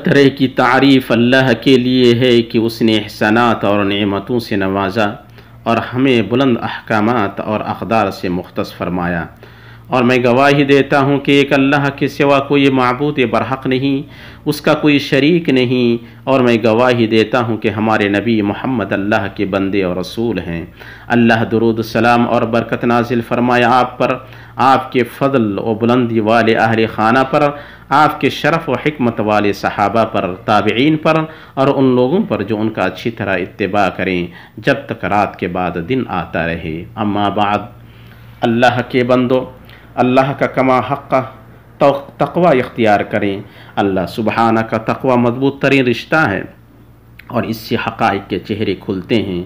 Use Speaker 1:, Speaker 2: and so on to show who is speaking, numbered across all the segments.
Speaker 1: طرح کی تعریف اللہ کے لیے ہے کہ اس نے احسانات اور نعمتوں سے نوازا اور ہمیں بلند احکامات اور اقدار سے مختص فرمایا، اور میں گواہی دیتا ہوں کہ ایک اللہ کے سوا کوئی معبود برحق نہیں، اس کا کوئی شریک نہیں، اور میں گواہی دیتا ہوں کہ ہمارے نبی محمد اللہ کے بندے اور رسول ہیں۔ اللہ درود السلام اور برکت نازل فرمایا آپ پر، آپ کے فضل و بلندی والے اہل خانہ پر، آپ کے شرف و حکمت والے صحابہ پر، تابعین پر، اور ان لوگوں پر جو ان کا اچھی طرح اتباع کریں جب تک رات کے بعد دن آتا رہے۔ اما بعد، اللہ کے بندو، اللہ کا کما حق تقوی اختیار کریں۔ اللہ سبحانہ کا تقوی مضبوط ترین رشتہ ہے، اور اس سے حقائق کے چہرے کھلتے ہیں،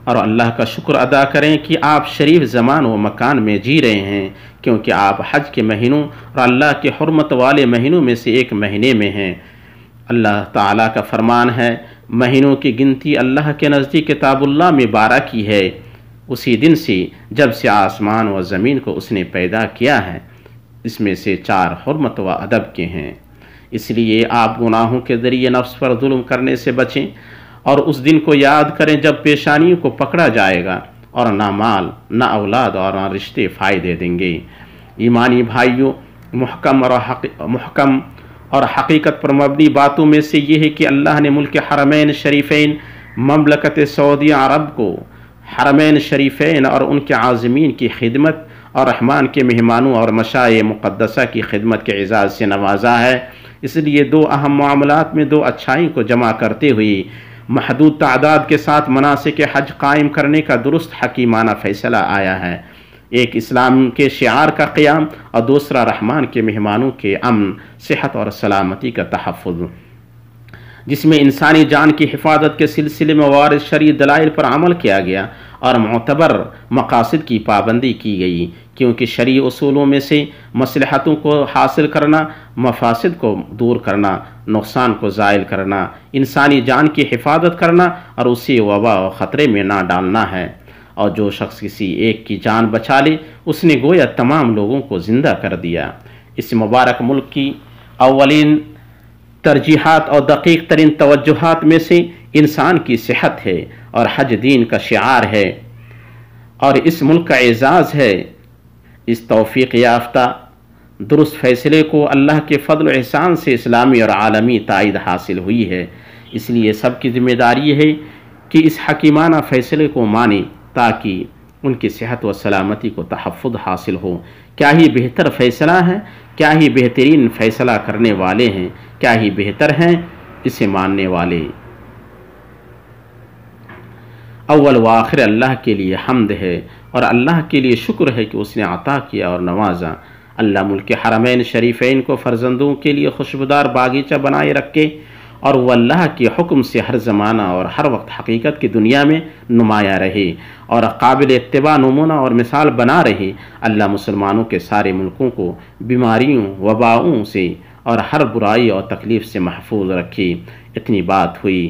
Speaker 1: اور اللہ کا شکر ادا کریں کہ آپ شریف زمان و مکان میں جی رہے ہیں، کیونکہ آپ حج کے مہینوں اور اللہ کے حرمت والے مہینوں میں سے ایک مہینے میں ہیں۔ اللہ تعالیٰ کا فرمان ہے، مہینوں کی گنتی اللہ کے نزدیک کتاب اللہ میں 12 کی ہے، اسی دن سے جب سے آسمان و زمین کو اس نے پیدا کیا ہے، اس میں سے 4 حرمت و ادب کے ہیں۔ اس لیے آپ گناہوں کے ذریعے نفس پر ظلم کرنے سے بچیں، اور اس دن کو یاد کریں جب پیشانیوں کو پکڑا جائے گا، اور نہ مال، نہ اولاد اور نہ رشتے فائدے دیں گے۔ ایمانی بھائیوں، محکم اور حقیقت پر مبنی باتوں میں سے یہ ہے کہ اللہ نے ملک حرمین شریفین مملکت سعودیہ عرب کو حرمین شریفین اور ان کے عازمین کی خدمت اور رحمان کے مہمانوں اور مشائخ مقدسہ کی خدمت کے اعزاز سے نوازا ہے۔ اس لیے 2 اہم معاملات میں 2 اچھائی کو جمع کرتے ہوئے محدود تعداد کے ساتھ مناسک حج قائم کرنے کا درست حکیمانہ فیصلہ آیا ہے۔ ایک اسلام کے شعار کا قیام، اور دوسرا رحمان کے مہمانوں کے امن، صحت اور سلامتی کا تحفظ، جس میں انسانی جان کی حفاظت کے سلسلے میں وارد شرعی دلائل پر عمل کیا گیا، اور معتبر مقاصد کی پابندی کی گئی، کیونکہ شرعی اصولوں میں سے مصلحتوں کو حاصل کرنا، مفاسد کو دور کرنا، نقصان کو زائل کرنا، انسانی جان کی حفاظت کرنا اور اسے وبا و خطرے میں نہ ڈالنا ہے۔ اور جو شخص کسی ایک کی جان بچا لے، اس نے گویا تمام لوگوں کو زندہ کر دیا۔ اس مبارک ملک کی اولین ترجیحات اور دقیق ترین توجہات میں سے انسان کی صحت ہے، اور حج دین کا شعار ہے اور اس ملک کا اعزاز ہے۔ اس توفیق یافتہ درست فیصلے کو اللہ کے فضل و احسان سے اسلامی اور عالمی تائید حاصل ہوئی ہے۔ اس لیے سب کی ذمہ داری ہے کہ اس حکیمانہ فیصلے کو مانیں، تاکہ ان کی صحت و سلامتی کو تحفظ حاصل ہو۔ کیا ہی بہتر فیصلہ ہے، کیا ہی بہترین فیصلہ کرنے والے ہیں، کیا ہی بہتر ہیں اسے ماننے والے۔ اول و آخر اللہ کے لیے حمد ہے، اور اللہ کے لیے شکر ہے کہ اس نے عطا کیا اور نوازا۔ اللہ ملک حرمین شریفین کو فرزندوں کے لیے خوشبودار باغیچہ بنائے رکھے، اور وہ اللہ کے حکم سے ہر زمانہ اور ہر وقت حقیقت کی دنیا میں نمایاں رہے اور قابل اتباع نمونہ اور مثال بنا رہے۔ اللہ مسلمانوں کے سارے ملکوں کو بیماریوں، وباؤں سے اور ہر برائی اور تکلیف سے محفوظ رکھے۔ اتنی بات ہوئی،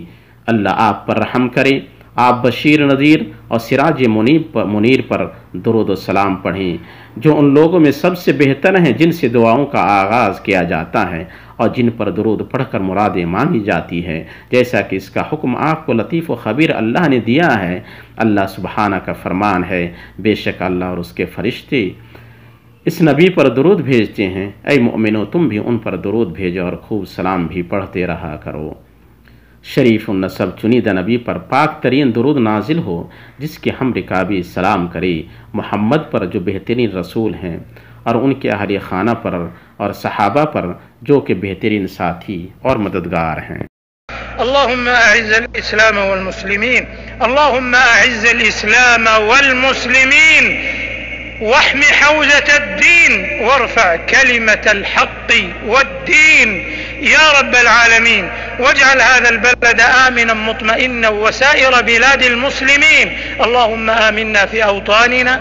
Speaker 1: اللہ آپ پر رحم کرے۔ آپ بشیر نذیر اور سراج منیر پر درود و سلام پڑھیں، جو ان لوگوں میں سب سے بہتر ہیں جن سے دعاؤں کا آغاز کیا جاتا ہے، اور جن پر درود پڑھ کر مرادیں مانگی جاتی ہے، جیسا کہ اس کا حکم آپ کو لطیف و خبیر اللہ نے دیا ہے۔ اللہ سبحانہ کا فرمان ہے، بے شک اللہ اور اس کے فرشتے اس نبی پر درود بھیجتے ہیں۔ اے مومنو، تم بھی ان پر درود بھیجو اور خوب سلام بھی پڑھتے رہا کرو۔ شریف النسب چنیدہ نبی پر پاک ترین درود نازل ہو، جس کے ہم رکابی سلام کرے، محمد پر جو بہترین رسول ہیں، اور ان کے اہل خانہ پر اور صحابہ پر جو کہ بہترین ساتھی اور مددگار ہیں۔
Speaker 2: اللهم أعز الإسلام والمسلمين، اللهم أعز الإسلام والمسلمين، واحم حوزة الدين، وارفع كلمة الحق والدين يا رب العالمين، واجعل هذا البلد آمنا مطمئنا وسائر بلاد المسلمين. اللهم آمنا في أوطاننا،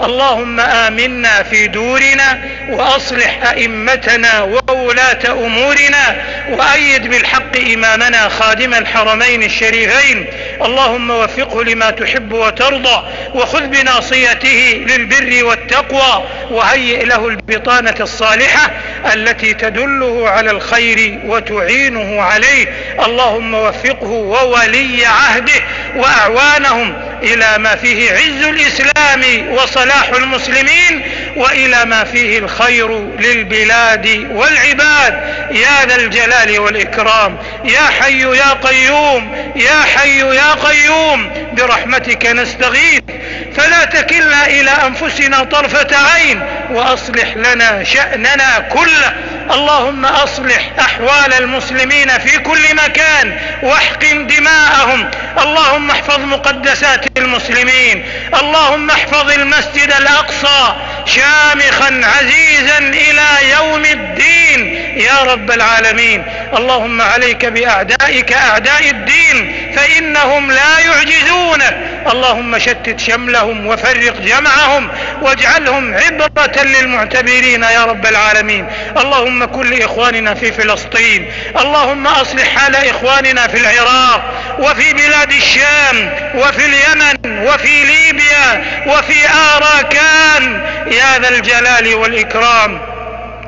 Speaker 2: اللهم آمنا في دورنا، وأصلح أئمتنا وولاة أمورنا، وأيد بالحق إمامنا خادم الحرمين الشريفين. اللهم وفقه لما تحب وترضى، وخذ بناصيته للبر والتقوى، وهيئ له البطانة الصالحة التي تدله على الخير وتعينه عليه. اللهم وفقه وولي عهده وأعوانهم إلى ما فيه عز الإسلام وصلاح المسلمين، وإلى ما فيه الخير للبلاد والعباد، يا ذا الجلال والإكرام. يا حي يا قيوم، يا حي يا قيوم، برحمتك نستغيث، فلا تكلنا إلى أنفسنا طرفة عين، وأصلح لنا شأننا كله. اللهم أصلح أحوال المسلمين في كل مكان، واحقن دماءهم. اللهم احفظ مقدسات المسلمين. اللهم احفظ المسجد الأقصى شامخا عزيزا إلى يوم الدين يا رب العالمين. اللهم عليك بأعدائك أعداء الدين، فإنهم لا يعجزونك. اللهم شتت شملهم وفرق جمعهم، واجعلهم عبرة للمعتبرين يا رب العالمين. اللهم كن لإخواننا في فلسطين. اللهم أصلح حال إخواننا في العراق، وفي بلاد الشام، وفي اليمن، وفي ليبيا، وفي آراكان يا ذا الجلال والإكرام.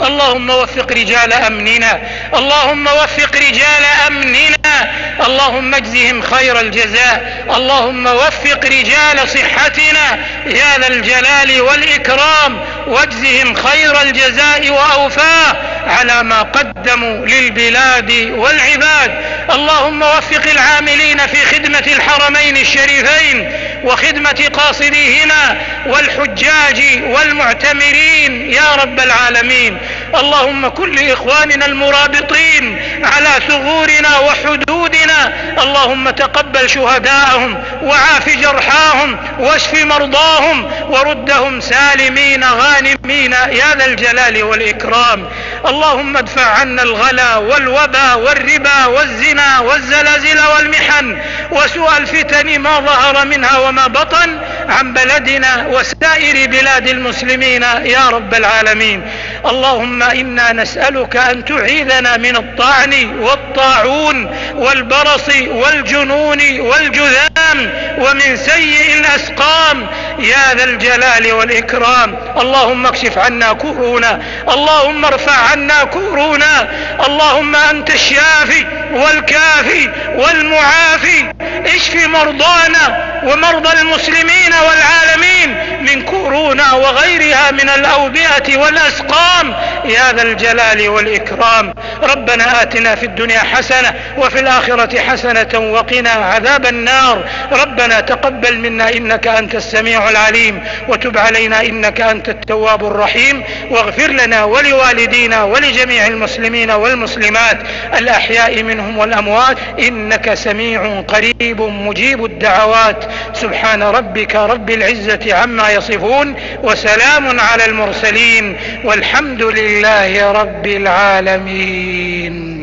Speaker 2: اللهم وفق رجال أمننا، اللهم وفق رجال أمننا، اللهم اجزهم خير الجزاء. اللهم وفق رجال صحتنا يا ذا الجلال والإكرام، واجزهم خير الجزاء وأوفاه على ما قدموا للبلاد والعباد. اللهم وفق العاملين في خدمة الحرمين الشريفين وخدمة قاصديهما والحجاج والمعتمرين يا رب العالمين. اللهم كن لإخواننا المرابطين على ثغورنا وحدودنا. اللهم تقبل شهداءهم، وعاف جرحاهم، واشف مرضاهم، وردهم سالمين غانمين يا ذا الجلال والإكرام. اللهم ادفع عنا الغلا والوبا والربا والزنا والزلازل والمحن وسوء الفتن ما ظهر منها وما بطن عن بلدنا وسائر بلاد المسلمين يا رب العالمين. اللهم إنا نسألك أن تعيذنا من الطعن والطاعون والبرص والجنون والجذام ومن سيء الأسقام يا ذا الجلال والإكرام. اللهم اكشف عنا كورونا، اللهم ارفع عنا كورونا. اللهم أنت الشافي والكافي والمعافي، اشف مرضانا ومرضى المسلمين والعالمين من كورونا وغيرها من الأوبئة والأسقام يا ذا الجلال والإكرام. ربنا آتنا في الدنيا حسنة وفي الآخرة حسنة وقنا عذاب النار. ربنا تقبل منا إنك أنت السميع العليم، وتب علينا إنك أنت التواب الرحيم، واغفر لنا ولوالدينا ولجميع المسلمين والمسلمات الأحياء منهم والأموات، إنك سميع قريب مجيب الدعوات. سبحان ربك رب العزة عما يصفون، وسلام على المرسلين، والحمد لله رب العالمين.